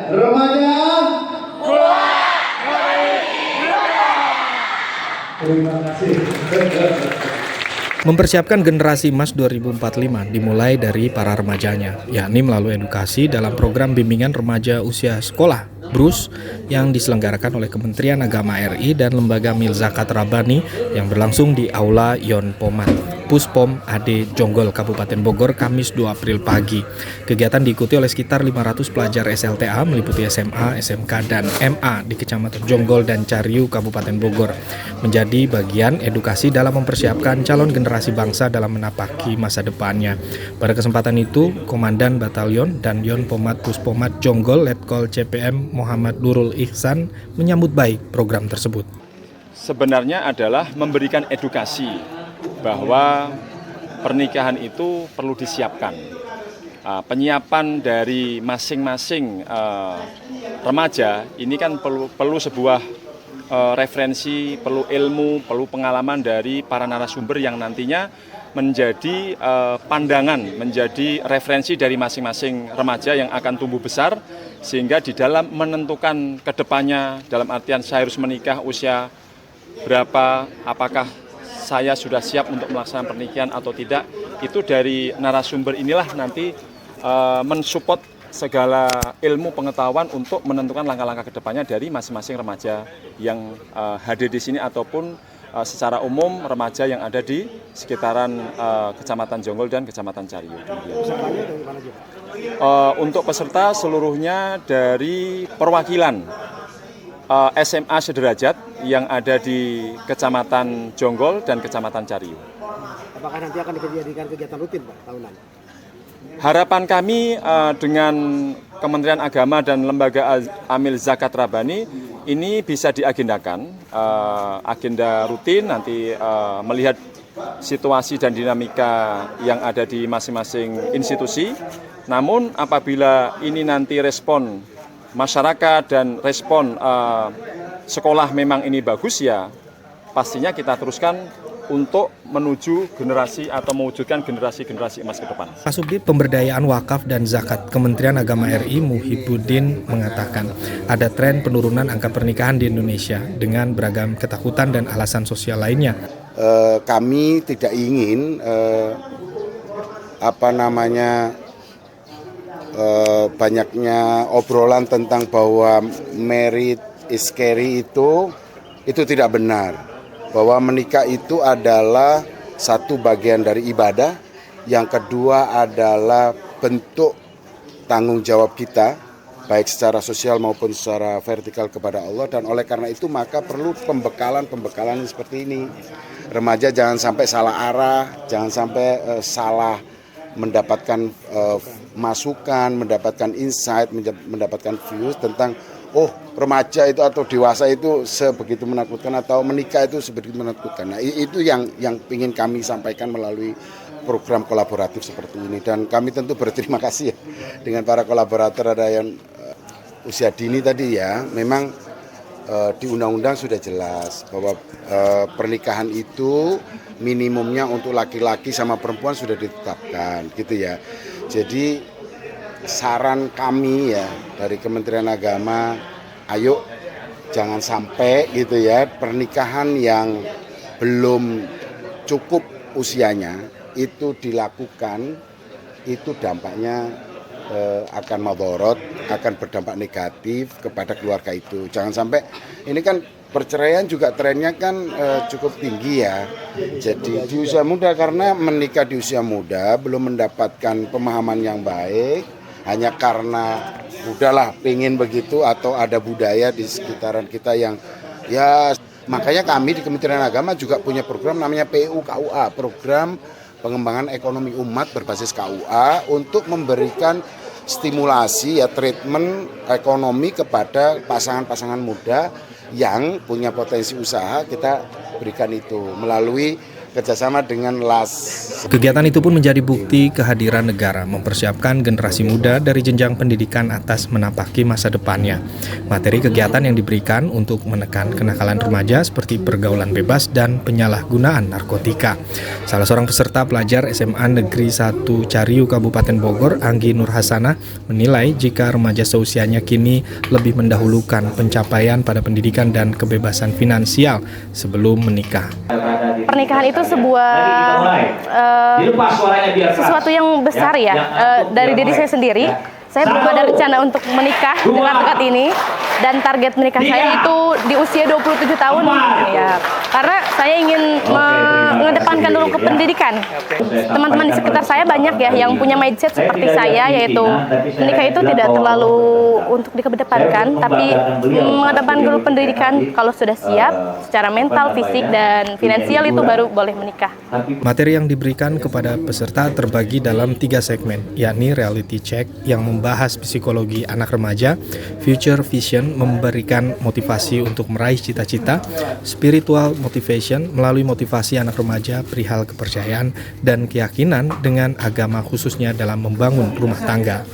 Remaja. Terima kasih. Mempersiapkan generasi emas 2045 dimulai dari para remajanya, yakni melalui edukasi dalam program bimbingan remaja usia sekolah BRUS yang diselenggarakan oleh Kementerian Agama RI dan Lembaga Mil Zakat Rabbani yang berlangsung di Aula Yon Pomat, Puspom AD Jonggol, Kabupaten Bogor, Kamis 2 April pagi. Kegiatan diikuti oleh sekitar 500 pelajar SLTA meliputi SMA, SMK, dan MA di Kecamatan Jonggol dan Cariu, Kabupaten Bogor, menjadi bagian edukasi dalam mempersiapkan calon generasi bangsa dalam menapaki masa depannya. Pada kesempatan itu, Komandan Batalion dan Yon Pomat Puspomat Jonggol Letkol CPM Muhammad Nurul Ihsan menyambut baik program tersebut. Sebenarnya adalah memberikan edukasi bahwa pernikahan itu perlu disiapkan. Penyiapan dari masing-masing remaja ini kan perlu sebuah referensi, perlu ilmu, perlu pengalaman dari para narasumber yang nantinya menjadi pandangan, menjadi referensi dari masing-masing remaja yang akan tumbuh besar, sehingga di dalam menentukan kedepannya, dalam artian saya harus menikah usia berapa, apakah saya sudah siap untuk melaksanakan pernikahan atau tidak, itu dari narasumber inilah nanti mensupport segala ilmu pengetahuan untuk menentukan langkah-langkah kedepannya dari masing-masing remaja yang hadir di sini ataupun secara umum remaja yang ada di sekitaran Kecamatan Jonggol dan Kecamatan Cariu. Untuk peserta seluruhnya dari perwakilan SMA sederajat yang ada di Kecamatan Jonggol dan Kecamatan Cariu. Apakah nanti akan dijadikan kegiatan rutin, Pak, tahunan? Harapan kami dengan Kementerian Agama dan Lembaga Amil Zakat Rabbani ini bisa diagendakan, agenda rutin nanti melihat situasi dan dinamika yang ada di masing-masing institusi. Namun apabila ini nanti respon masyarakat dan respon sekolah memang ini bagus, ya pastinya kita teruskan untuk menuju generasi atau mewujudkan generasi-generasi emas ke depan. Kasubdit Pemberdayaan Wakaf dan Zakat Kementerian Agama RI Muhibbuddin mengatakan ada tren penurunan angka pernikahan di Indonesia dengan beragam ketakutan dan alasan sosial lainnya. Kami tidak ingin banyaknya obrolan tentang bahwa married is scary itu tidak benar. Bahwa menikah itu adalah satu bagian dari ibadah, yang kedua adalah bentuk tanggung jawab kita, baik secara sosial maupun secara vertikal kepada Allah, dan oleh karena itu maka perlu pembekalan seperti ini. Remaja jangan sampai salah arah, jangan sampai salah mendapatkan masukan, mendapatkan insight, mendapatkan views tentang remaja itu atau dewasa itu sebegitu menakutkan atau menikah itu sebegitu menakutkan. Nah, itu yang ingin kami sampaikan melalui program kolaboratif seperti ini, dan kami tentu berterima kasih ya dengan para kolaborator. Ada yang usia dini tadi ya, memang di undang-undang sudah jelas bahwa pernikahan itu minimumnya untuk laki-laki sama perempuan sudah ditetapkan gitu ya. Jadi saran kami ya dari Kementerian Agama, ayo jangan sampai gitu ya pernikahan yang belum cukup usianya itu dilakukan, itu dampaknya akan madorot, akan berdampak negatif kepada keluarga itu. Jangan sampai, ini kan perceraian juga trennya kan cukup tinggi ya. Jadi di usia muda, karena menikah di usia muda belum mendapatkan pemahaman yang baik, hanya karena udahlah pengen begitu atau ada budaya di sekitaran kita yang ya, makanya kami di Kementerian Agama juga punya program namanya PUKUA, program pengembangan ekonomi umat berbasis KUA, untuk memberikan stimulasi ya treatment ekonomi kepada pasangan-pasangan muda yang punya potensi usaha. Kita berikan itu melalui kerjasama dengan LAS. Kegiatan itu pun menjadi bukti kehadiran negara mempersiapkan generasi muda dari jenjang pendidikan atas menapaki masa depannya. Materi kegiatan yang diberikan untuk menekan kenakalan remaja seperti pergaulan bebas dan penyalahgunaan narkotika. Salah seorang peserta pelajar SMA Negeri 1 Cariu Kabupaten Bogor, Anggi Nurhasana, menilai jika remaja seusianya kini lebih mendahulukan pencapaian pada pendidikan dan kebebasan finansial sebelum menikah. Pernikahan itu sebuah sesuatu yang besar ya. Dari diri saya sendiri, saya belum ada rencana untuk menikah dekat-dekat ini, dan target menikah saya itu di usia 27 tahun ya. Karena saya ingin mengedepankan dulu ke pendidikan. Teman-teman di sekitar saya banyak ya yang punya mindset seperti saya, yaitu menikah itu tidak terlalu untuk dikedepankan, tapi mengedepankan dulu pendidikan. Kalau sudah siap secara mental, fisik, dan finansial itu baru boleh menikah. Materi yang diberikan kepada peserta terbagi dalam 3 segmen, yakni reality check yang membahas psikologi anak remaja, future vision memberikan motivasi untuk meraih cita-cita, spiritual motivation melalui motivasi anak remaja perihal kepercayaan dan keyakinan dengan agama khususnya dalam membangun rumah tangga.